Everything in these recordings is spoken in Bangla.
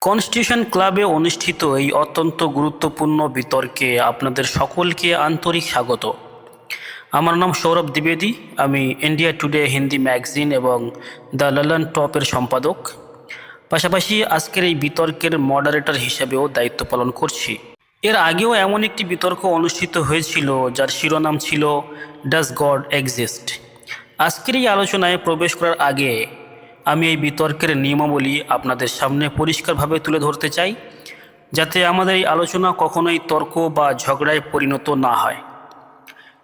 কনস্টিটিউশন ক্লাবে অনুষ্ঠিত এই অত্যন্ত গুরুত্বপূর্ণ বিতর্কে আপনাদের সকলকে আন্তরিক স্বাগত। আমার নাম সৌরভ দ্বিবেদী। আমি ইন্ডিয়া টুডে হিন্দি ম্যাগাজিন এবং দ্য লন্ডন টপের সম্পাদক, পাশাপাশি আজকের এই বিতর্কের মডারেটর হিসেবেও দায়িত্ব পালন করছি। এর আগেও এমন একটি বিতর্ক অনুষ্ঠিত হয়েছিল যার শিরোনাম ছিল ডাজ গড এক্সিস্ট। আজকের এই আলোচনায় প্রবেশ করার আগে আমি এই বিতর্কের নিয়মাবলী আপনাদের সামনে পরিষ্কারভাবে তুলে ধরতে চাই, যাতে আমাদের এই আলোচনা কখনোই তর্ক বা ঝগড়ায় পরিণত না হয়।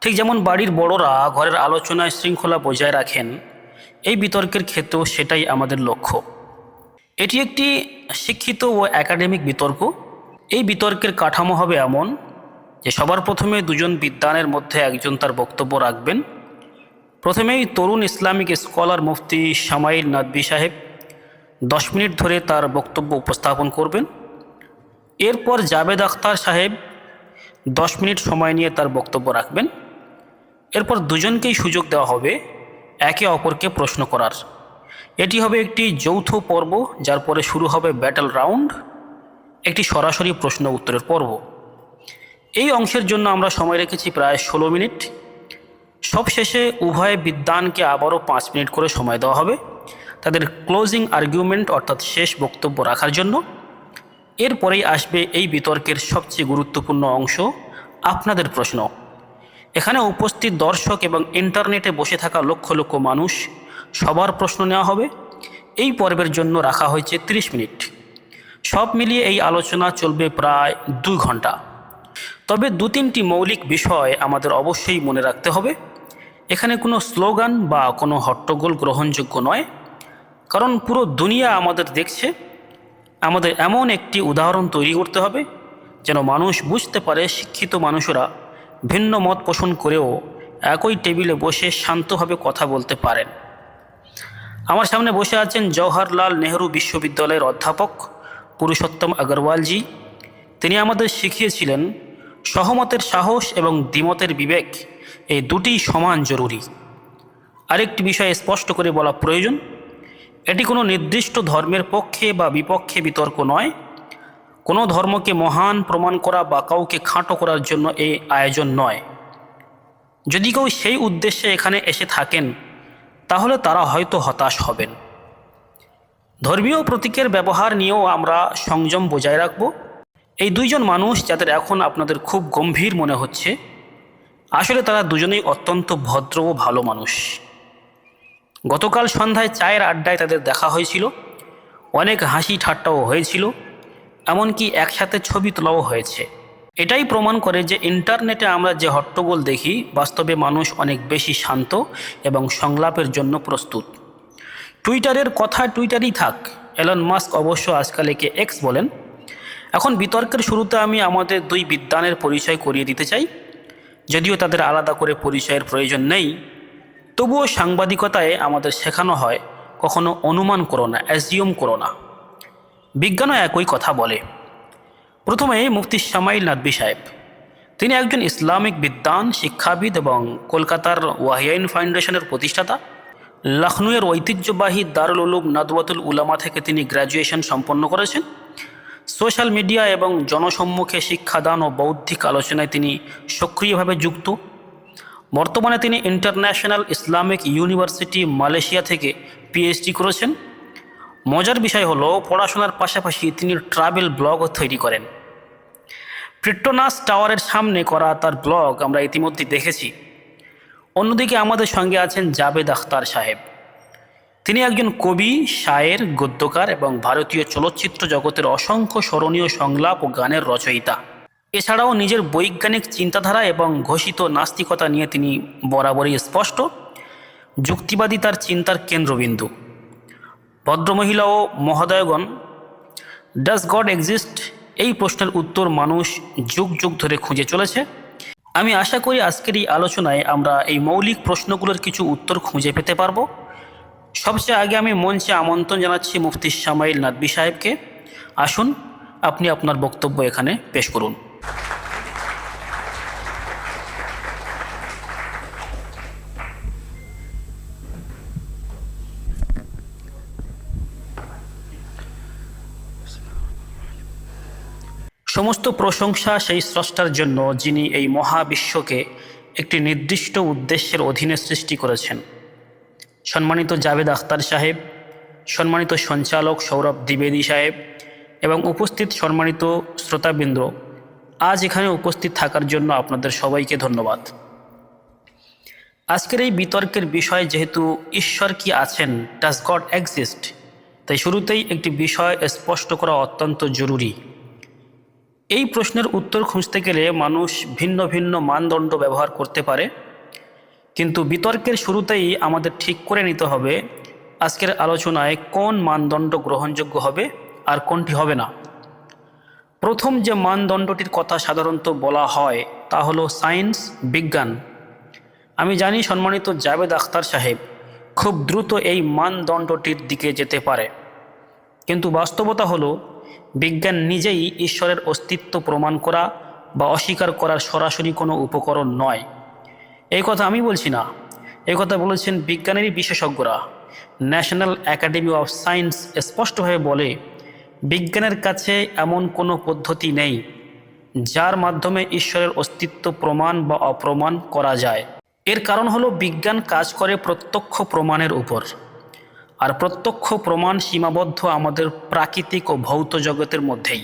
ঠিক যেমন বাড়ির বড়রা ঘরের আলোচনায় শৃঙ্খলা বজায় রাখেন, এই বিতর্কের ক্ষেত্রেও সেটাই আমাদের লক্ষ্য। এটি একটি শিক্ষিত ও একাডেমিক বিতর্ক। এই বিতর্কের কাঠামো হবে এমন যে সবার প্রথমে দুজন বিদ্বানের মধ্যে একজন তার বক্তব্য রাখবেন। প্রথমেই তরুণ ইসলামিক স্কলার মুফতি শামাইল নাদভী সাহেব 10 মিনিট ধরে তার বক্তব্য উপস্থাপন করবেন। এরপর জাবেদ আখতার সাহেব 10 মিনিট সময় নিয়ে তার বক্তব্য রাখবেন। এরপর দুজনকেই সুযোগ দেওয়া হবে একে অপরকে প্রশ্ন করার। এটি হবে একটি যৌথ পর্ব, যার পরে শুরু হবে ব্যাটল রাউন্ড, একটি সরাসরি প্রশ্ন উত্তরের পর্ব। এই অংশের জন্য আমরা সময় রেখেছি প্রায় 16 মিনিট। সবশেষে উভয় বিদ্বানকে আবারও 5 মিনিট করে সময় দেওয়া হবে তাদের ক্লোজিং আর্গুমেন্ট অর্থাৎ শেষ বক্তব্য রাখার জন্য। এরপরেই আসবে এই বিতর্কের সবচেয়ে গুরুত্বপূর্ণ অংশ, আপনাদের প্রশ্ন। এখানে উপস্থিত দর্শক এবং ইন্টারনেটে বসে থাকা লক্ষ লক্ষ মানুষ, সবার প্রশ্ন নেওয়া হবে। এই পর্বের জন্য রাখা হয়েছে 30 মিনিট। সব মিলিয়ে এই আলোচনা চলবে প্রায় 2 ঘন্টা। তবে 2-3টি মৌলিক বিষয় আমাদের অবশ্যই মনে রাখতে হবে। এখানে কোনো স্লোগান বা কোনো হট্টগোল গ্রহণযোগ্য নয়, কারণ পুরো দুনিয়া আমাদের দেখছে। আমাদের এমন একটি উদাহরণ তৈরি করতে হবে যেন মানুষ বুঝতে পারে শিক্ষিত মানুষেরা ভিন্ন মত পোষণ করেও একই টেবিলে বসে শান্তভাবে কথা বলতে পারেন। আমার সামনে বসে আছেন জওহরলাল নেহরু বিশ্ববিদ্যালয়ের অধ্যাপক পুরুষোত্তম আগরওয়ালজি। তিনি আমাদের শিখিয়েছিলেন সহমতের সাহস এবং দ্বিমতের বিবেক, এই দুটিই সমান জরুরি। আরেকটি বিষয় স্পষ্ট করে বলা প্রয়োজন, এটি কোনো নির্দিষ্ট ধর্মের পক্ষে বা বিপক্ষে বিতর্ক নয়। কোনো ধর্মকে মহান প্রমাণ করা বা কাউকে খাটো করার জন্য এই আয়োজন নয়। যদি কেউ সেই উদ্দেশ্যে এখানে এসে থাকেন, তাহলে তারা হয়তো হতাশ হবেন। ধর্মীয় প্রতীকের ব্যবহার নিয়েও আমরা সংযম বজায় রাখব। এই দুইজন মানুষ যাদের এখন আপনাদের খুব গম্ভীর মনে হচ্ছে, আসলে তারা দুজনেই অত্যন্ত ভদ্র ও ভালো মানুষ। গতকাল সন্ধ্যায় চায়ের আড্ডায় তাদের দেখা হয়েছিল, অনেক হাসি ঠাট্টাও হয়েছিল, এমনকি একসাথে ছবি তোলাও হয়েছে। এটাই প্রমাণ করে যে ইন্টারনেটে আমরা যে হট্টগোল দেখি, বাস্তবে মানুষ অনেক বেশি শান্ত এবং সংলাপের জন্য প্রস্তুত। টুইটারের কথা টুইটারই থাক, এলন মাস্ক অবশ্য আজকাল একে এক্স বলেন। এখন বিতর্কের শুরুতে আমি আমাদের দুই বিদ্বানের পরিচয় করিয়ে দিতে চাই। যদিও তাদের আলাদা করে পরিচয়ের প্রয়োজন নেই, তবুও সাংবাদিকতায় আমাদের শেখানো হয় কখনো অনুমান করো না, অ্যাজিউম করো না। বিজ্ঞানও একই কথা বলে। প্রথমে মুফতি শামাইল নাদভী সাহেব, তিনি একজন ইসলামিক বিদ্বান, শিক্ষাবিদ এবং কলকাতার ওয়াহিয়াইন ফাউন্ডেশনের প্রতিষ্ঠাতা। লখনউয়ের ঐতিহ্যবাহী দারুল উলুম নাদওয়াতুল উলামা থেকে তিনি গ্র্যাজুয়েশন সম্পন্ন করেছেন। সোশ্যাল মিডিয়া এবং জনসম্মুখে শিক্ষাদান ও বৌদ্ধিক আলোচনায় তিনি সক্রিয়ভাবে যুক্ত। বর্তমানে তিনি ইন্টারন্যাশনাল ইসলামিক ইউনিভার্সিটি মালয়েশিয়া থেকে পিএইচডি করেছেন। মজার বিষয় হলো, পড়াশোনার পাশাপাশি তিনি ট্রাভেল ব্লগও তৈরি করেন। পেট্রোনাস টাওয়ারের সামনে করা তার ব্লগ আমরা ইতিমধ্যে দেখেছি। অন্যদিকে আমাদের সঙ্গে আছেন জাবেদ আখতার সাহেব। তিনি একজন কবি, শায়ের, গদ্যকার এবং ভারতীয় চলচ্চিত্র জগতের অসংখ্য স্মরণীয় সংলাপ ও গানের রচয়িতা। এছাড়াও নিজের বৈজ্ঞানিক চিন্তাধারা এবং ঘোষিত নাস্তিকতা নিয়ে তিনি বরাবরই স্পষ্ট। যুক্তিবাদী তার চিন্তার কেন্দ্রবিন্দু। ভদ্রমহিলা ও মহোদয়গণ, ডাজ গড এক্সিস্ট, এই প্রশ্নের উত্তর মানুষ যুগ যুগ ধরে খুঁজে চলেছে। আমি আশা করি আজকের এই আলোচনায় আমরা এই মৌলিক প্রশ্নগুলোর কিছু উত্তর খুঁজে পেতে পারব। সবচেয়ে আগে আমি মঞ্চে আমন্ত্রণ জানাচ্ছি মুফতি শামাইল নাদভী সাহেবকে। আসুন, আপনি আপনার বক্তব্য এখানে পেশ করুন। সমস্ত প্রশংসা সেই স্রষ্টার জন্য, যিনি এই মহাবিশ্বকে একটি নির্দিষ্ট উদ্দেশ্যের অধীনে সৃষ্টি করেছেন। সম্মানিত জাভেদ আখতার সাহেব, সম্মানিত সঞ্চালক সৌরভ দ্বিবেদী সাহেব এবং উপস্থিত সম্মানিত শ্রোতাবৃন্দ, আজ এখানে উপস্থিত থাকার জন্য আপনাদের সবাইকে ধন্যবাদ। আজকের এই বিতর্কের বিষয় যেহেতু ঈশ্বর কি আছেন, ডাজ গড এক্সিস্ট, তাই শুরুতেই একটি বিষয় স্পষ্ট করা অত্যন্ত জরুরি। এই প্রশ্নের উত্তর খুঁজতে গেলে মানুষ ভিন্ন ভিন্ন মানদণ্ড ব্যবহার করতে পারে, কিন্তু বিতর্কের শুরুতেই আমাদের ঠিক করে নিতে হবে আজকের আলোচনায় কোন মানদণ্ড গ্রহণযোগ্য হবে আর কোনটি হবে না। প্রথম যে মানদণ্ডটির কথা সাধারণত বলা হয় তা হলো সায়েন্স, বিজ্ঞান। আমি জানি সম্মানিত জাভেদ আখতার সাহেব খুব দ্রুত এই মানদণ্ডটির দিকে যেতে পারে, কিন্তু বাস্তবতা হলো বিজ্ঞান নিজেই ঈশ্বরের অস্তিত্ব প্রমাণ করা বা অস্বীকার করার সরাসরি কোনো উপকরণ নয়। এই কথা আমি বলছি না, এই কথা বলেছেন বিজ্ঞানেরই বিশেষজ্ঞরা। ন্যাশনাল একাডেমি অফ সায়েন্স স্পষ্টভাবে বলে, বিজ্ঞানের কাছে এমন কোনো পদ্ধতি নেই যার মাধ্যমে ঈশ্বরের অস্তিত্ব প্রমাণ বা অপ্রমাণ করা যায়। এর কারণ হলো বিজ্ঞান কাজ করে প্রত্যক্ষ প্রমাণের উপর, আর প্রত্যক্ষ প্রমাণ সীমাবদ্ধ আমাদের প্রাকৃতিক ও ভৌত জগতের মধ্যেই।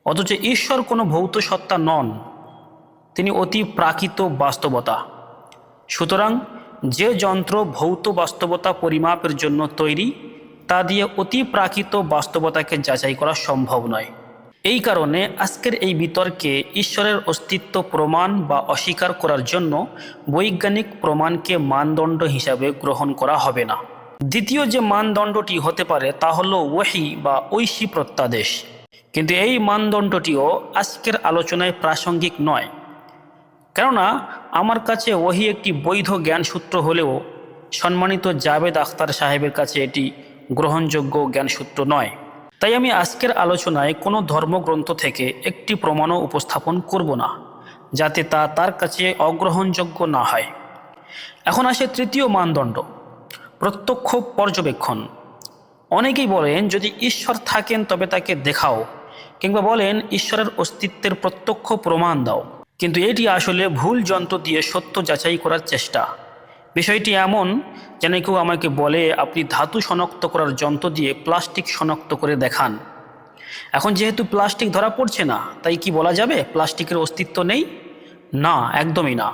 অথচ ঈশ্বর কোনো ভৌত সত্তা নন, তিনি অতি প্রাকৃত বাস্তবতা। সুতরাং যে যন্ত্র ভৌত বাস্তবতা পরিমাপের জন্য তৈরি, তা দিয়ে অতি প্রাকৃত বাস্তবতাকে যাচাই করা সম্ভব নয়। এই কারণে আজকের এই বিতর্কে ঈশ্বরের অস্তিত্ব প্রমাণ বা অস্বীকার করার জন্য বৈজ্ঞানিক প্রমাণকে মানদণ্ড হিসাবে গ্রহণ করা হবে না। দ্বিতীয় যে মানদণ্ডটি হতে পারে তা হলো ওহী বা ঐশী প্রত্যাদেশ, কিন্তু এই মানদণ্ডটিও আজকের আলোচনায় প্রাসঙ্গিক নয়। কেননা আমার কাছে ওহী একটি বৈধ জ্ঞানসূত্র হলেও সম্মানিত জাভেদ আখতার সাহেবের কাছে এটি গ্রহণযোগ্য জ্ঞানসূত্র নয়। তাই আমি আজকের আলোচনায় কোনো ধর্মগ্রন্থ থেকে একটি প্রমাণও উপস্থাপন করব না, যাতে তা তার কাছে অগ্রহণযোগ্য না হয়। এখন আসে তৃতীয় মানদণ্ড, প্রত্যক্ষ পর্যবেক্ষণ। অনেকেই বলেন যদি ঈশ্বর থাকেন তবে তাকে দেখাও, কিংবা বলেন ঈশ্বরের অস্তিত্বের প্রত্যক্ষ প্রমাণ দাও। কিন্তু এটি আসলে ভুল যন্ত্র দিয়ে সত্য যাচাই করার চেষ্টা। বিষয়টি এমন যেন কেউ আমাকে বলে আপনি ধাতু শনাক্ত করার যন্ত্র দিয়ে প্লাস্টিক শনাক্ত করে দেখান। এখন যেহেতু প্লাস্টিক ধরা পড়ছে না, তাই কি বলা যাবে প্লাস্টিকের অস্তিত্ব নেই? না, একদমই না।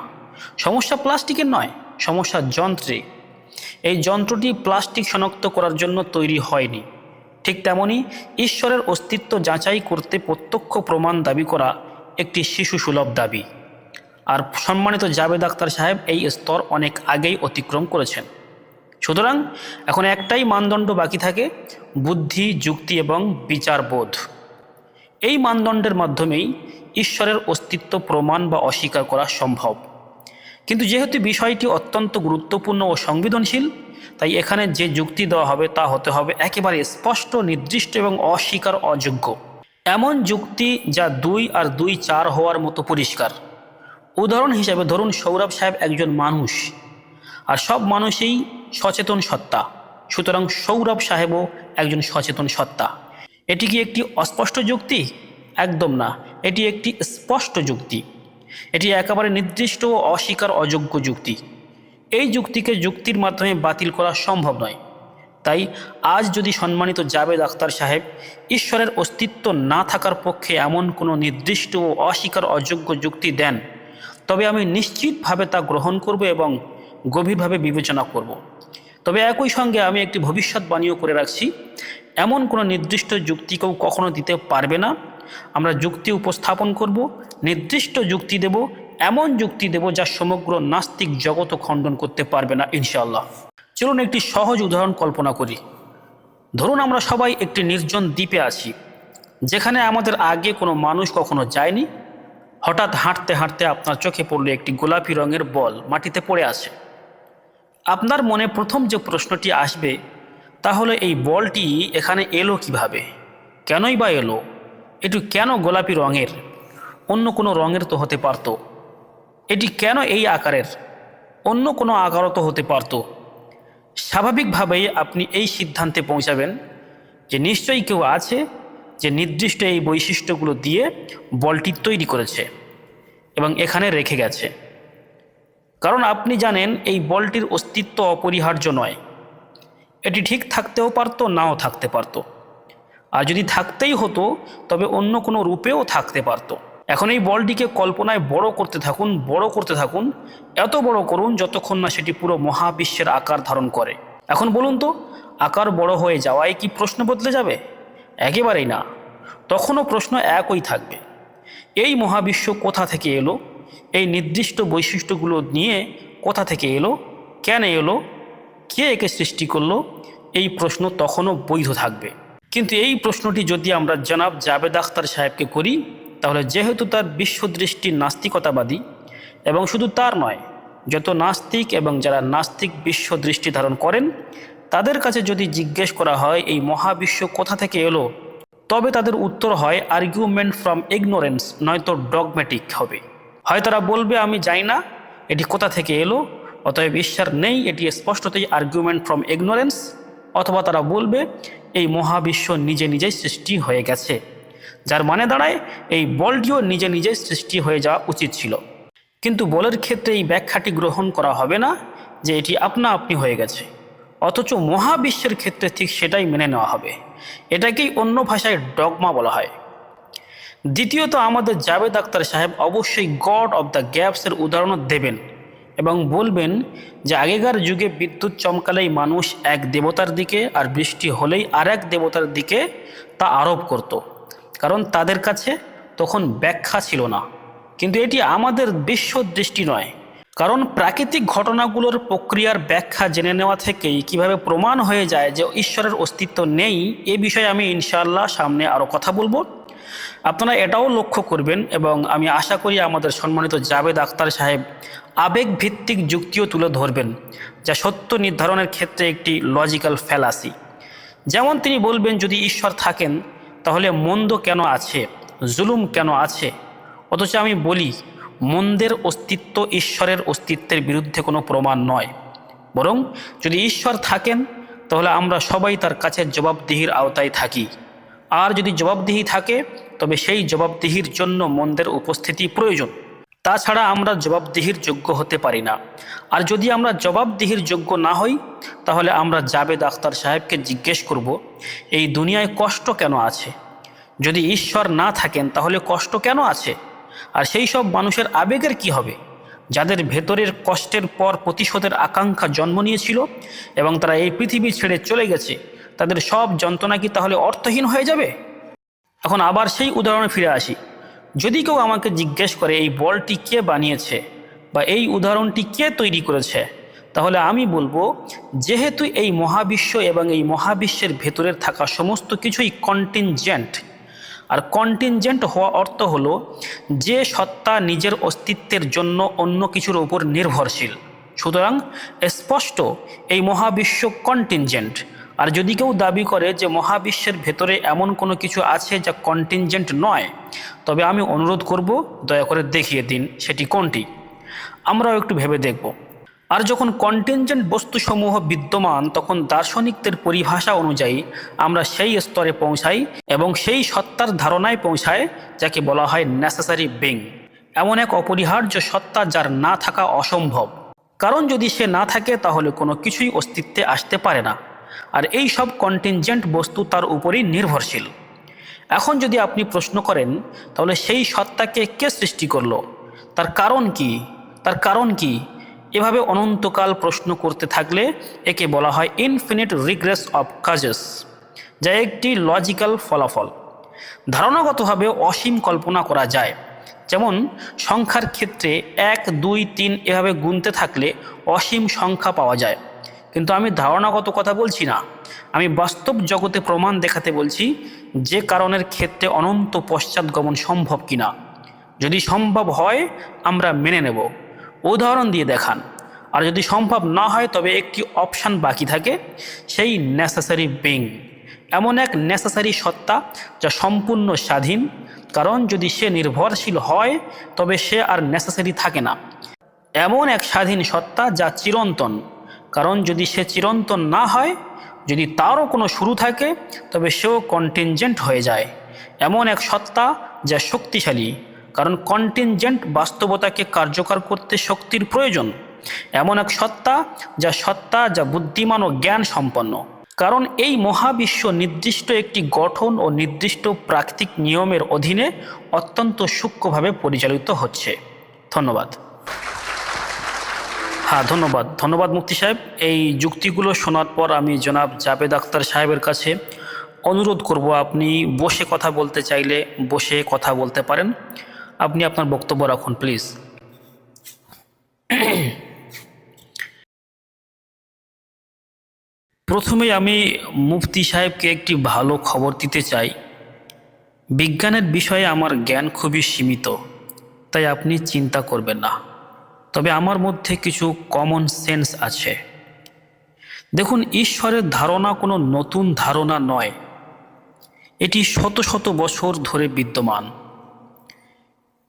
সমস্যা প্লাস্টিকের নয়, সমস্যা যন্ত্রে। এই যন্ত্রটি প্লাস্টিক শনাক্ত করার জন্য তৈরি হয়নি। ঠিক তেমনি ঈশ্বরের অস্তিত্ব যাচাই করতে প্রত্যক্ষ প্রমাণ দাবি করা একটি শিশু সুলভ দাবি। আর সম্মানিত জাভেদ আখতার সাহেব এই স্তর অনেক আগেই অতিক্রম করেছেন। সুতরাং এখন একটাই মানদণ্ড বাকি থাকে, বুদ্ধি, যুক্তি এবং বিচারবোধ। এই মানদণ্ডের মাধ্যমেই ঈশ্বরের অস্তিত্ব প্রমাণ বা অস্বীকার করা সম্ভব। কিন্তু যেহেতু বিষয়টি অত্যন্ত গুরুত্বপূর্ণ ও সংবেদনশীল, তাই এখানে যে যুক্তি দেওয়া হবে তা হতে হবে একেবারে স্পষ্ট, নির্দিষ্ট এবং অস্বীকার অযোগ্য। এমন যুক্তি যা 2 আর 2 4 হওয়ার মতো পরিষ্কার। উদাহরণ হিসাবে ধরুন সৌরভ সাহেব একজন মানুষ, আর সব মানুষই সচেতন সত্তা, সুতরাং সৌরভ সাহেবও একজন সচেতন সত্তা। এটি কি একটি অস্পষ্ট যুক্তি? একদম না, এটি একটি স্পষ্ট যুক্তি। এটি একেবারে নির্দিষ্ট ও অস্বীকার অযোগ্য যুক্তি। এই যুক্তিকে যুক্তির মাধ্যমে বাতিল করা সম্ভব নয়। তাই আজ যদি সম্মানিত জাভেদ আখতার সাহেব ঈশ্বরের অস্তিত্ব না থাকার পক্ষে এমন কোনো নির্দিষ্ট ও অস্বীকার অযোগ্য যুক্তি দেন, তবে আমি নিশ্চিতভাবে তা গ্রহণ করব এবং গভীরভাবে বিবেচনা করব। তবে একই সঙ্গে আমি একটি ভবিষ্যৎবাণীও করে রাখছি, এমন কোনো নির্দিষ্ট যুক্তি কেউ কখনো দিতে পারবে না। আমরা যুক্তি উপস্থাপন করব, নির্দিষ্ট যুক্তি দেব, এমন যুক্তি দেব যা সমগ্র নাস্তিক জগৎও খণ্ডন করতে পারবে না ইনশাআল্লাহ। চলুন একটি সহজ উদাহরণ কল্পনা করি। ধরুন আমরা সবাই একটি নির্জন দ্বীপে আছি, যেখানে আমাদের আগে কোনো মানুষ কখনো যায়নি। হঠাৎ হাঁটতে হাঁটতে আপনার চোখে পড়ল একটি গোলাপি রঙের বল মাটিতে পড়ে আছে। আপনার মনে প্রথম যে প্রশ্নটি আসবে তা হলো এই বলটি এখানে এলো কিভাবে, কেনই বা এলো, এটি কেন গোলাপি রঙের, অন্য কোনো রঙের তো হতে পারত। এটি কেন এই আকারের, অন্য কোনো আকারও তো হতে পারত। স্বাভাবিকভাবেই আপনি এই সিদ্ধান্তে পৌঁছাবেন যে নিশ্চয়ই কেউ আছে যে নির্দিষ্ট এই বৈশিষ্ট্যগুলো দিয়ে বলটি তৈরি করেছে এবং এখানে রেখে গেছে। কারণ আপনি জানেন এই বলটির অস্তিত্ব অপরিহার্য নয়, এটি ঠিক থাকতেও পারতো, নাও থাকতে পারতো, আর যদি থাকতেই হতো তবে অন্য কোনো রূপেও থাকতে পারতো। এখন এই বলটিকে কল্পনায় বড় করতে থাকুন, বড় করতে থাকুন, এত বড় করুন যতক্ষণ না সেটি পুরো মহাবিশ্বের আকার ধারণ করে। এখন বলুন তো, আকার বড় হয়ে যাওয়ায় কি প্রশ্ন বদলে যাবে? একেবারেই না, তখনও প্রশ্ন একই থাকবে। এই মহাবিশ্ব কোথা থেকে এলো? এই নির্দিষ্ট বৈশিষ্ট্যগুলো নিয়ে কোথা থেকে এলো? কেন এলো? কে একে সৃষ্টি করলো? এই প্রশ্ন তখনও বৈধ থাকবে। কিন্তু এই প্রশ্নটি যদি আমরা জনাব জাবেদ আখতার সাহেবকে করি, তাহলে যেহেতু তার বিশ্বদৃষ্টি নাস্তিকতাবাদী, এবং শুধু তার নয়, যত নাস্তিক এবং যারা নাস্তিক বিশ্বদৃষ্টি ধারণ করেন তাদের কাছে যদি জিজ্ঞেস করা হয় এই মহাবিশ্ব কোথা থেকে এলো, তবে তাদের উত্তর হয় আর্গুমেন্ট ফ্রম ইগনোরেন্স, নয়তো ডগম্যাটিক হবে। হয় তারা বলবে আমি জানি না এটি কোথা থেকে এলো, অতএব ঈশ্বর নেই, এটি স্পষ্টতই আর্গুমেন্ট ফ্রম ইগনোরেন্স, অথবা তারা বলবে এই মহাবিশ্ব নিজে নিজেই সৃষ্টি হয়ে গেছে, যার মানে দাঁড়ায় এই বলটিও নিজে নিজেই সৃষ্টি হয়ে যাওয়া উচিত ছিল। কিন্তু বলের ক্ষেত্রে এই ব্যাখ্যাটি গ্রহণ করা হবে না যে এটি আপনা আপনি হয়ে গেছে, অথচ মহাবিশ্বের ক্ষেত্রে ঠিক সেটাই মেনে নেওয়া হবে। এটাকেই অন্য ভাষায় ডগমা বলা হয়। দ্বিতীয়ত, আমাদের জাবেদ আখতার সাহেব অবশ্যই গড অব দ্য গ্যাপসের উদাহরণ দেবেন এবং বলবেন যে আগেকার যুগে বিদ্যুৎ চমকালেই মানুষ এক দেবতার দিকে আর বৃষ্টি হলেই আর এক দেবতার দিকে তা আরোপ করত, কারণ তাদের কাছে তখন ব্যাখ্যা ছিল না। কিন্তু এটি আমাদের বিশ্ব দৃষ্টি নয়, কারণ প্রাকৃতিক ঘটনাগুলোর প্রক্রিয়ার ব্যাখ্যা জেনে নেওয়া থেকেই কিভাবে প্রমাণ হয়ে যায় যে ঈশ্বরের অস্তিত্ব নেই, এ বিষয়ে আমি ইনশাআল্লাহ সামনে আরও কথা বলবো। আপনারা এটাও লক্ষ্য করবেন এবং আমি আশা করি আমাদের সম্মানিত জাবেদ আখতার সাহেব আবেগভিত্তিক যুক্তিও তুলে ধরবেন, যা সত্য নির্ধারণের ক্ষেত্রে একটি লজিক্যাল ফ্যালাসি। যেমন তিনি বলবেন যদি ঈশ্বর থাকেন তাহলে মন্দ কেন আছে, জুলুম কেন আছে, অথচ আমি বলি মন্দের অস্তিত্ব ঈশ্বরের অস্তিত্বের বিরুদ্ধে কোনো প্রমাণ নয়, বরং যদি ঈশ্বর থাকেন তাহলে আমরা সবাই তার কাছে জবাবদিহির আওতায় থাকি, আর যদি জবাবদিহি থাকে তবে সেই জবাবদিহির জন্য মন্দের উপস্থিতি প্রয়োজন, তাছাড়া আমরা জবাবদিহির যোগ্য হতে পারি না। আর যদি আমরা জবাবদিহির যোগ্য না হই তাহলে আমরা জাবেদ আখতার সাহেবকে জিজ্ঞেস করব এই দুনিয়ায় কষ্ট কেন আছে? যদি ঈশ্বর না থাকেন তাহলে কষ্ট কেন আছে? আর সেই সব মানুষের আবেগের কি হবে যাদের ভেতরের কষ্টের পর প্রতিশোধের আকাঙ্ক্ষা জন্ম নিয়েছিল এবং তারা এই পৃথিবী ছেড়ে চলে গেছে? তাদের সব যন্ত্রণা কি তাহলে অর্থহীন হয়ে যাবে? এখন আবার সেই উদাহরণে ফিরে আসি। যদি কেউ আমাকে জিজ্ঞেস করে এই বলটি কে বানিয়েছে বা এই উদাহরণটি কে তৈরি করেছে, তাহলে আমি বলবো যেহেতু এই মহাবিশ্ব এবং এই মহাবিশ্বের ভেতরের থাকা সমস্ত কিছুই কন্টিনজেন্ট, আর কন্টিনজেন্ট হওয়া অর্থ হলো যে সত্তা নিজের অস্তিত্বের জন্য অন্য কিছুর উপর নির্ভরশীল, সুতরাং স্পষ্ট এই মহাবিশ্ব কন্টিনজেন্ট। আর যদি কেউ দাবি করে যে মহাবিশ্বের ভেতরে এমন কোনো কিছু আছে যা কন্টিনজেন্ট নয়, তবে আমি অনুরোধ করব দয়া করে দেখিয়ে দিন সেটি কোনটি, আমরাও একটু ভেবে দেখব। আর যখন কন্টিনজেন্ট বস্তুসমূহ বিদ্যমান, তখন দার্শনিকদের পরিভাষা অনুযায়ী আমরা সেই স্তরে পৌঁছাই এবং সেই সত্তার ধারণায় পৌঁছায় যাকে বলা হয় নেসেসারি বিং, এমন এক অপরিহার্য সত্তা যার না থাকা অসম্ভব, কারণ যদি সে না থাকে তাহলে কোনো কিছুই অস্তিত্বে আসতে পারে না, আর এই সব কন্টিনজেন্ট বস্তু তার উপরই নির্ভরশীল। এখন যদি আপনি প্রশ্ন করেন তাহলে সেই সত্তাকে কে সৃষ্টি করলো, তার কারণ কি, তার কারণ কি, এভাবে অনন্তকাল প্রশ্ন করতে থাকলে একে বলা হয় ইনফিনিট রিগ্রেস অফ কজেস, যা একটি লজিক্যাল ফলাফল। ধারণাগতভাবে অসীম কল্পনা করা যায়, যেমন সংখ্যার ক্ষেত্রে 1, 2, 3 এভাবে গুনতে থাকলে অসীম সংখ্যা পাওয়া যায়। কিন্তু আমি ধারণাগত কথা বলছি না, আমি বাস্তব জগতে প্রমাণ দেখাতে বলছি যে কারণের ক্ষেত্রে অনন্ত পশ্চাৎগমন সম্ভব কিনা। যদি সম্ভব হয় আমরা মেনে নেব, উদাহরণ দিয়ে দেখান। আর যদি সম্ভব না হয় তবে একটি অপশান বাকি থাকে, সেই নেসেসারি বিং, এমন এক নেসেসারি সত্তা যা সম্পূর্ণ স্বাধীন, কারণ যদি সে নির্ভরশীল হয় তবে সে আর নেসেসারি থাকে না। এমন এক স্বাধীন সত্তা যা চিরন্তন, কারণ যদি সে চিরন্তন না হয়, যদি তারও কোনো শুরু থাকে তবে সেও কন্টিনজেন্ট হয়ে যায়। এমন এক সত্তা যা শক্তিশালী, কারণ কন্টিনজেন্ট বাস্তবতাকে কার্যকর করতে শক্তির প্রয়োজন। এমন এক সত্তা যা বুদ্ধিমান ও জ্ঞান সম্পন্ন, কারণ এই মহাবিশ্ব নির্দিষ্ট একটি গঠন ও নির্দিষ্ট প্রাকৃতিক নিয়মের অধীনে অত্যন্ত সূক্ষ্মভাবে পরিচালিত হচ্ছে। ধন্যবাদ। হ্যাঁ, ধন্যবাদ মুফতি সাহেব। এই যুক্তিগুলো শোনার পর আমি জনাব জাভেদ আখতার সাহেবের কাছে অনুরোধ করব, আপনি বসে কথা বলতে চাইলে বসে কথা বলতে পারেন। আপনি আপনার বক্তব্য রাখুন প্লিজ। প্রথমেই আমি মুফতি সাহেবকে একটি ভালো খবর দিতে চাই। বিজ্ঞানের বিষয়ে আমার জ্ঞান খুবই সীমিত, তাই আপনি চিন্তা করবেন না। তবে আমার মধ্যে কিছু কমন সেন্স আছে। দেখুন, ঈশ্বরের ধারণা কোনো নতুন ধারণা নয়, এটি শত শত বছর ধরে বিদ্যমান।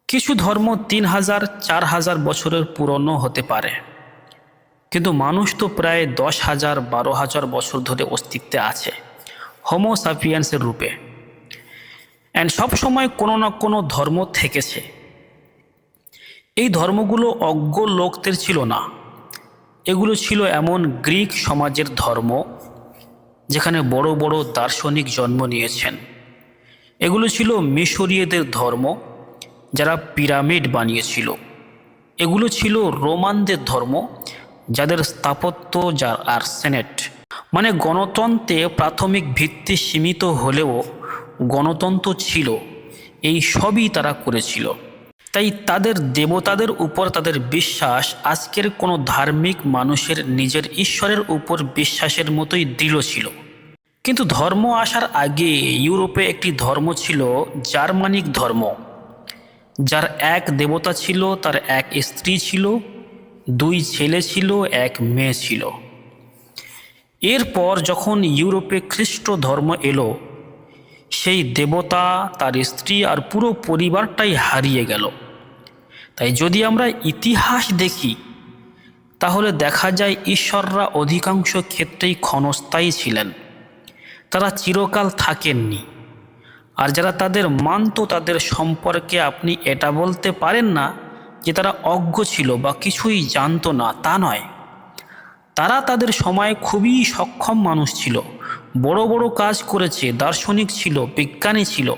কিছু ধর্ম 3000, 4000 বছরের পুরনো হতে পারে, কিন্তু মানুষ তো প্রায় 10,000, 12,000 বছর ধরে অস্তিত্বে আছে হোমো সাপিয়েন্সের রূপে। অ্যান্ড সবসময় কোনো না কোনো ধর্ম থেকেছে। এই ধর্মগুলো অজ্ঞ লোকদের ছিল না, এগুলো ছিল এমন গ্রিক সমাজের ধর্ম যেখানে বড় বড় দার্শনিক জন্ম নিয়েছেন। এগুলো ছিল মিশরীয়দের ধর্ম যারা পিরামিড বানিয়েছিল। এগুলো ছিল রোমানদের ধর্ম যাদের স্থাপত্য আর সেনেট মানে গণতন্ত্রে প্রাথমিক ভিত্তি সীমিত হলেও গণতন্ত্র ছিল। এই সবই তারা করেছিল। তাই তাদের দেবতাদের উপর তাদের বিশ্বাস আজকের কোনো ধার্মিক মানুষের নিজের ঈশ্বরের উপর বিশ্বাসের মতোই দৃঢ় ছিল। কিন্তু ধর্ম আসার আগে ইউরোপে একটি ধর্ম ছিল জার্মানিক ধর্ম, যার এক দেবতা ছিল, তার এক স্ত্রী ছিল, 2 ছেলে ছিল, 1 মেয়ে ছিল। এরপর যখন ইউরোপে খ্রিস্ট ধর্ম এলো, সেই দেবতা, তার স্ত্রী আর পুরো পরিবারটাই হারিয়ে গেল। তাই যদি আমরা ইতিহাস দেখি তাহলে দেখা যায় ঈশ্বররা অধিকাংশ ক্ষেত্রেই ক্ষণস্থায়ী ছিলেন, তারা চিরকাল থাকেননি। আর যারা তাদের মানত তাদের সম্পর্কে আপনি এটা বলতে পারেন না যে তারা অজ্ঞ ছিল বা কিছুই জানতো না, তা নয়। তারা তাদের সময় খুবই সক্ষম মানুষ ছিল, বড় বড় কাজ করেছে, দার্শনিক ছিল, বিজ্ঞানী ছিল।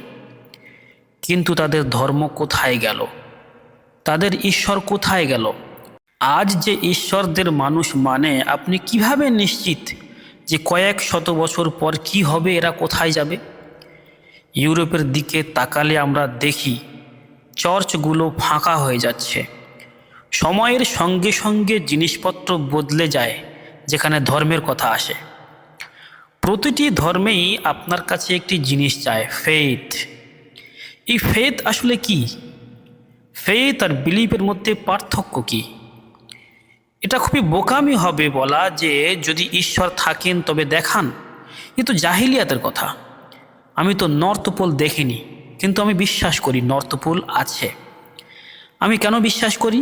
কিন্তু তাদের ধর্ম কোথায় গেল? তাদের ঈশ্বর কোথায় গেল? আজ যে ঈশ্বরদের মানুষ মানে, আপনি কিভাবে নিশ্চিত যে কয়েক শত বছর পর কি হবে, এরা কোথায় যাবে? ইউরোপের দিকে তাকালে আমরা দেখি চার্চগুলো ফাঁকা হয়ে যাচ্ছে। সময়ের সঙ্গে সঙ্গে জিনিসপত্র বদলে যায় যেখানে ধর্মের কথা আসে। প্রতিটি ধর্মেই আপনার কাছে একটি জিনিস চায়, ফেথ। এই ফেথ আসলে কি? ফেথ আর বিলিফের মধ্যে পার্থক্য কি? এটা খুবই বোকামি হবে বলা যে যদি ঈশ্বর থাকেন তবে দেখান। এ তো জাহিলিয়াতের কথা। আমি তো নর্থ পোল দেখিনি, কিন্তু আমি বিশ্বাস করি নর্থ পোল আছে। আমি কেন বিশ্বাস করি?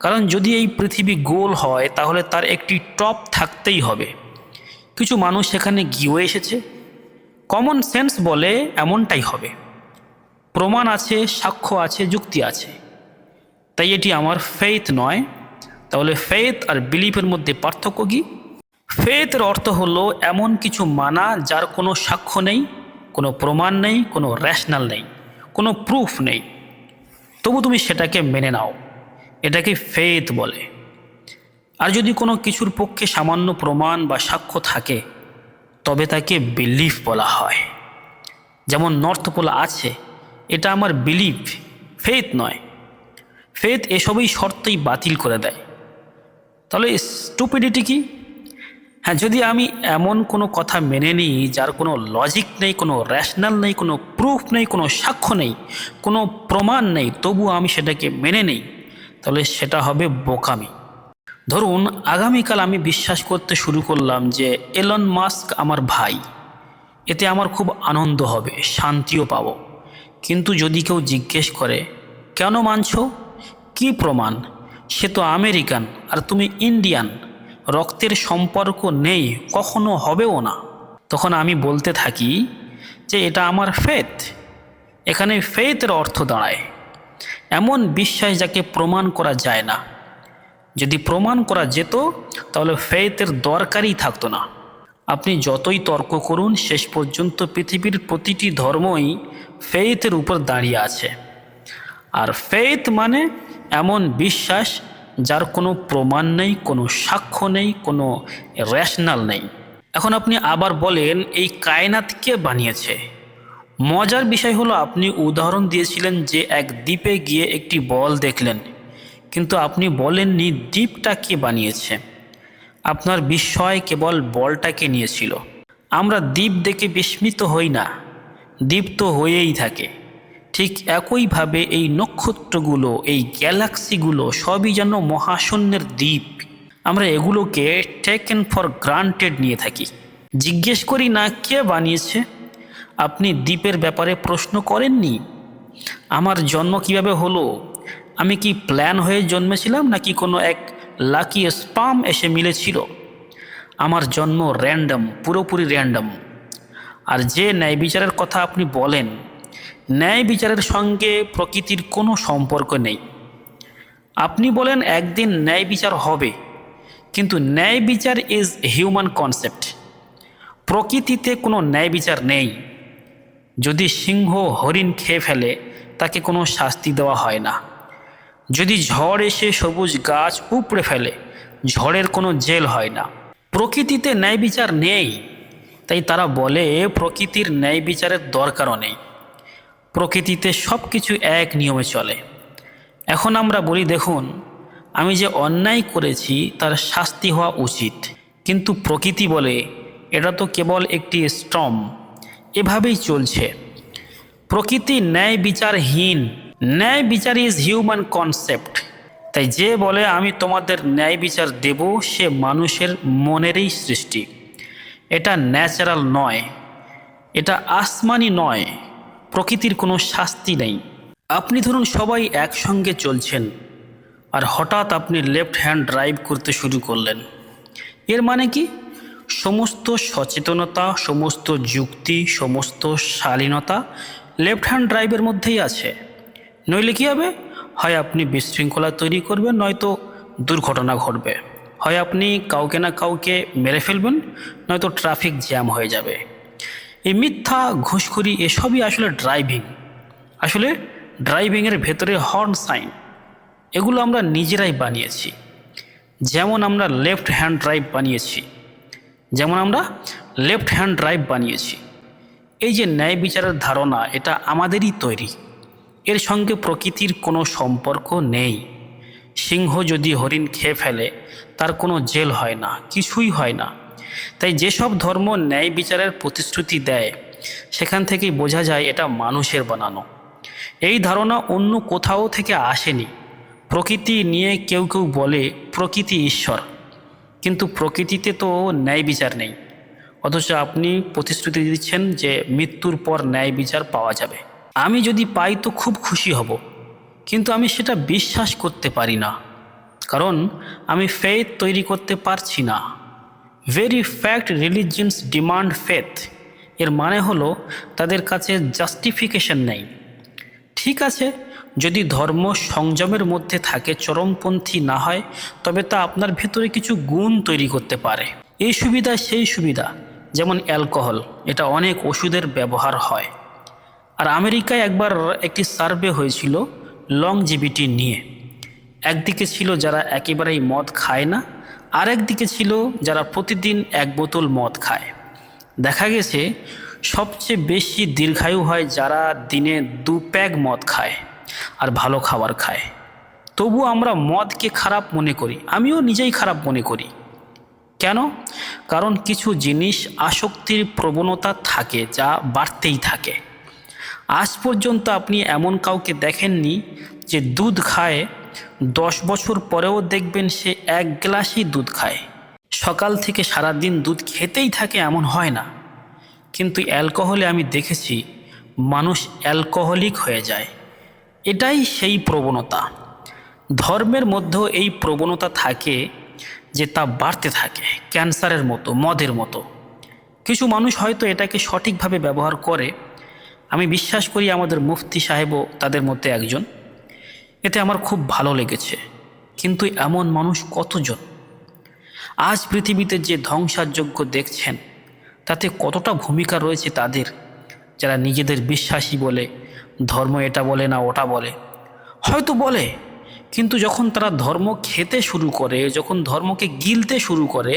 কারণ যদি এই পৃথিবী গোল হয় তাহলে তার একটি টপ থাকতেই হবে। কিছু মানুষ সেখানে গিয়েও এসেছে। কমন সেন্স বলে এমনটাই হবে। প্রমাণ আছে, সাক্ষ্য আছে, যুক্তি আছে। তাই এটি আমার ফেথ নয়। তাহলে ফেথ আর বিলিফের মধ্যে পার্থক্য কি? ফেথের অর্থ হলো এমন কিছু মানা যার কোনো সাক্ষ্য নেই, কোনো প্রমাণ নেই, কোনো রেশনাল নেই, কোনো প্রুফ নেই, তবু তুমি সেটাকে মেনে নাও। এটাকে ফেথ বলে। আর যদি কোনো কিছুর পক্ষে সামান্য প্রমাণ বা সাক্ষ্য থাকে তবে তাকে বিলিফ বলা হয়। যেমন নর্থ পোল আছে, এটা আমার বিলিফ, ফেথ নয়। ফেথ এসবই শর্তই বাতিল করে দেয়। তাহলে স্টুপিডিটি কি? হ্যাঁ, যদি আমি এমন কোনো কথা মেনে নিই যার কোনো লজিক নেই, কোনো রেশনাল নেই, কোনো প্রুফ নেই, কোনো সাক্ষ্য নেই, কোনো প্রমাণ নেই, তবু আমি সেটাকে মেনে নেই, তাহলে সেটা হবে বোকামি। ধরুন আগামীকাল আমি বিশ্বাস করতে শুরু করলাম যে এলন মাস্ক আমার ভাই, এতে আমার খুব আনন্দ হবে, শান্তিও পাব। কিন্তু যদি কেউ জিজ্ঞেস করে কেন মানছো, কি প্রমাণ? সে তো আমেরিকান আর তুমি ইন্ডিয়ান, রক্তের সম্পর্ক নেই, কখনো হবেও না। তখন আমি বলতে থাকি যে এটা আমার ফেথ, এখানে ফেথের অর্থ দাঁড়ায় এমন বিশ্বাস যাকে প্রমাণ করা যায় না। যদি প্রমাণ করা যেত তাহলে ফেথের দরকারই থাকতো না। আপনি যতই তর্ক করুন, শেষ পর্যন্ত পৃথিবীর প্রতিটি ধর্মই ফেথের উপর দাঁড়িয়ে আছে। আর ফেথ মানে এমন বিশ্বাস যার কোনো প্রমাণ নেই, কোনো সাক্ষ্য নেই, কোনো রেশনাল নেই। এখন আপনি আবার বলেন এই কায়নাত কে বানিয়েছে? মজার বিষয় হলো আপনি উদাহরণ দিয়েছিলেন যে এক দ্বীপে গিয়ে একটি বল দেখলেন, কিন্তু আপনি বলেননি দ্বীপটা কে বানিয়েছে। আপনার বিস্ময় কেবল বলটাকে নিয়েছিল। আমরা দ্বীপ দেখে বিস্মিত হই না, দ্বীপ তো হয়েই থাকে। ঠিক একইভাবে এই নক্ষত্রগুলো, এই গ্যালাক্সিগুলো সবই যেন মহাশূন্যের দ্বীপ। আমরা এগুলোকে টেকেন ফর গ্রান্টেড নিয়ে থাকি, জিজ্ঞেস করি না কে বানিয়েছে। আপনি দ্বীপের ব্যাপারে প্রশ্ন করেননি, আমার জন্ম কিভাবে হলো? আমি কি প্ল্যান হয়ে জন্মেছিলাম নাকি কোনো এক লাকি স্পাম এসে মিলেছিল? আমার জন্ম র্যান্ডম, পুরোপুরি র্যান্ডম। আর যে ন্যায় বিচারের কথা আপনি বলেন, ন্যায় বিচারের সঙ্গে প্রকৃতির কোনো সম্পর্ক নেই। আপনি বলেন একদিন ন্যায় বিচার হবে, কিন্তু ন্যায় বিচার ইজ হিউম্যান কনসেপ্ট। প্রকৃতিতে কোনো ন্যায় বিচার নেই। যদি সিংহ হরিণ খেয়ে ফেলে তাকে কোনো শাস্তি দেওয়া হয় না। যদি ঝড় এসে সবুজ গাছ উপড়ে ফেলে, ঝড়ের কোনো জেল হয় না। প্রকৃতিতে ন্যায় বিচার নেই, তাই তারা বলে প্রকৃতির ন্যায় বিচারের দরকারও নেই। প্রকৃতিতে সব কিছু এক নিয়মে চলে। এখন আমরা বলি দেখুন, আমি যে অন্যায় করেছি তার শাস্তি হওয়া উচিত, কিন্তু প্রকৃতি বলে এটা তো কেবল একটি স্টর্ম, এভাবেই চলছে। প্রকৃতি ন্যায় বিচারহীন। ন্যায় বিচার ইজ হিউম্যান কনসেপ্ট। তাই যে বলে আমি তোমাদের ন্যায় বিচার দেব, সে মানুষের মনেরই সৃষ্টি। এটা ন্যাচারাল নয়, এটা আসমানি নয়। প্রকৃতির কোনো শাস্তি নেই। আপনি ধরুন সবাই একসঙ্গে চলছেন, আর হঠাৎ আপনি লেফট হ্যান্ড ড্রাইভ করতে শুরু করলেন। এর মানে কি? সমস্ত সচেতনতা, সমস্ত যুক্তি, সমস্ত শালীনতা লেফট হ্যান্ড ড্রাইভের মধ্যেই আছে। নইলে কী হবে? হয় আপনি বিশৃঙ্খলা তৈরি করবেন, নয়তো দুর্ঘটনা ঘটবে। হয় আপনি কাউকে না কাউকে মেরে ফেলবেন, নয়তো ট্রাফিক জ্যাম হয়ে যাবে। এই মিথ্যা, ঘুষখুরি এসবই আসলে ড্রাইভিং। আসলে ড্রাইভিংয়ের ভেতরে হর্ন সাইন, এগুলো আমরা নিজেরাই বানিয়েছি। যেমন আমরা লেফট হ্যান্ড ড্রাইভ বানিয়েছি। এই যে ন্যায় বিচারের ধারণা, এটা আমাদেরই তৈরি। এর সঙ্গে প্রকৃতির কোনো সম্পর্ক নেই। সিংহ যদি হরিণ খেয়ে ফেলে তার কোনো জেল হয় না, কিছুই হয় না। তাই যেসব ধর্ম ন্যায় বিচারের প্রতিশ্রুতি দেয়, সেখান থেকেই বোঝা যায় এটা মানুষের বানানো। এই ধারণা অন্য কোথাও থেকে আসেনি। প্রকৃতি নিয়ে কেউ কেউ বলে প্রকৃতি ঈশ্বর, কিন্তু প্রকৃতিতে তো ন্যায় বিচার নেই। অথচ আপনি প্রতিশ্রুতি দিচ্ছেন যে মৃত্যুর পর ন্যায় বিচার পাওয়া যাবে। আমি যদি পাই তো খুব খুশি হব, কিন্তু আমি সেটা বিশ্বাস করতে পারি না, কারণ আমি ফেথ তৈরি করতে পারছি না। Very fact religions demand faith. এর মানে হলো তাদের কাছে জাস্টিফিকেশন নেই। ঠিক আছে, যদি ধর্ম সংযমের মধ্যে থাকে, চরমপন্থী না হয়, তবে তা আপনার ভেতরে কিছু গুণ তৈরি করতে পারে। এই সুবিধা সেই সুবিধা, যেমন অ্যালকোহল, এটা অনেক ওষুধের ব্যবহার হয়। আর আমেরিকায় একবার একটি সার্ভে হয়েছিল লংজিভিটি নিয়ে। একদিকে ছিল যারা একেবারেই মদ খায় না, আর একদিকে ছিল যারা প্রতিদিন এক বোতল মদ খায়। দেখা গেছে সবচেয়ে বেশি দীর্ঘায়ু হয় যারা দিনে 2 প্যাক মদ খায় আর ভালো খাবার খায়। তবু আমরা মদকে খারাপ মনে করি, আমিও নিজেই খারাপ মনে করি। কেন? কারণ কিছু জিনিস আসক্তির প্রবণতা থাকে, যা বাড়তেই থাকে। আজ পর্যন্ত আপনি এমন কাউকে দেখেননি যে দুধ খায়, 10 বছর পরেও দেখবেন সে 1 গ্লাসই দুধ খায়। সকাল থেকে সারা দিন দুধ খেতেই থাকে, এমন হয় না। কিন্তু অ্যালকোহলে আমি দেখেছি মানুষ অ্যালকোহলিক হয়ে যায়। এটাই সেই প্রবণতা। ধর্মের মধ্যেও এই প্রবণতা থাকে যে তা বাড়তে থাকে, ক্যান্সারের মতো, মদের মতো। কিছু মানুষ হয়তো এটাকে সঠিকভাবে ব্যবহার করে, আমি বিশ্বাস করি আমাদের মুফতি সাহেবও তাদের মধ্যে একজন। এতে আমার খুব ভালো লেগেছে। কিন্তু এমন মানুষ কতজন? আজ পৃথিবীতে যে ধ্বংসাযজ্ঞ দেখছেন, তাতে কতটা ভূমিকা রয়েছে তাদের, যারা নিজেদের বিশ্বাসী বলে ধর্ম এটা বলে না ওটা বলে, হয়তো বলে, কিন্তু যখন তারা ধর্ম খেতে শুরু করে, যখন ধর্মকে গিলতে শুরু করে,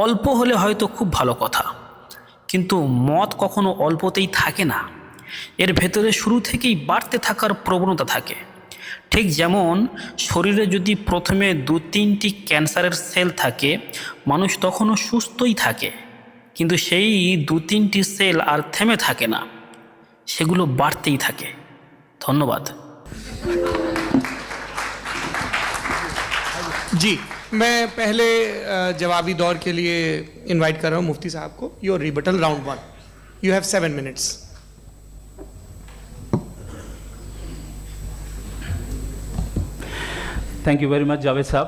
অল্প হলে হয়তো খুব ভালো কথা, কিন্তু মত কখনো অল্পতেই থাকে না। এর ভেতরে শুরু থেকেই বাড়তে থাকার প্রবণতা থাকে। ঠিক যেমন শরীরে যদি প্রথমে 2-3টি ক্যান্সারের সেল থাকে, মানুষ তখনও সুস্থই থাকে, কিন্তু সেই 2-3টি সেল আর থেমে থাকে না, সেগুলো বাড়তেই থাকে। ধন্যবাদ। जी, मैं पहले जवाबी दौर के लिए इनवाइट कर रहा हूँ मुफ्ती साहब को। Your rebuttal round 1, you have 7 minutes. Thank you very much, Javed Saab.